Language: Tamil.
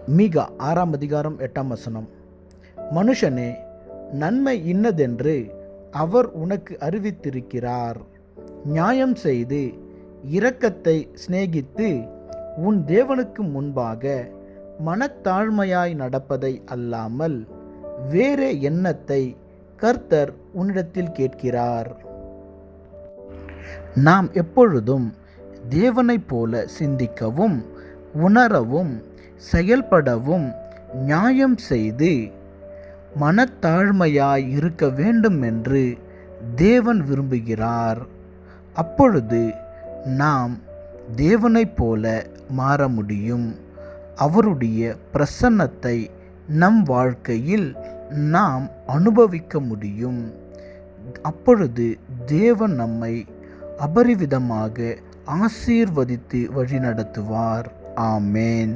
மீகா 6:8. மனுஷனே, நன்மை இன்னதென்று அவர் உனக்கு அறிவித்திருக்கிறார். நியாயம் செய்து இரக்கத்தை சிநேகித்து உன் தேவனுக்கு முன்பாக மனத்தாழ்மையாய் நடப்பதை அல்லாமல் வேறே எண்ணத்தை கர்த்தர் உன்னிடத்தில் கேட்கிறார். நாம் எப்பொழுதும் தேவனைப் போல சிந்திக்கவும் உணரவும் செயல்படவும் நியாயம் செய்து மனத்தாழ்மையாய் இருக்க வேண்டும் என்று தேவன் விரும்புகிறார். அப்பொழுது நாம் தேவனைப் போல மாற முடியும். அவருடைய பிரசன்னத்தை நம் வாழ்க்கையில் நாம் அனுபவிக்க முடியும். அப்பொழுது தேவன் நம்மை அபரிவிதமாக ஆசீர்வதித்து வழிநடத்துவார். ஆமேன்.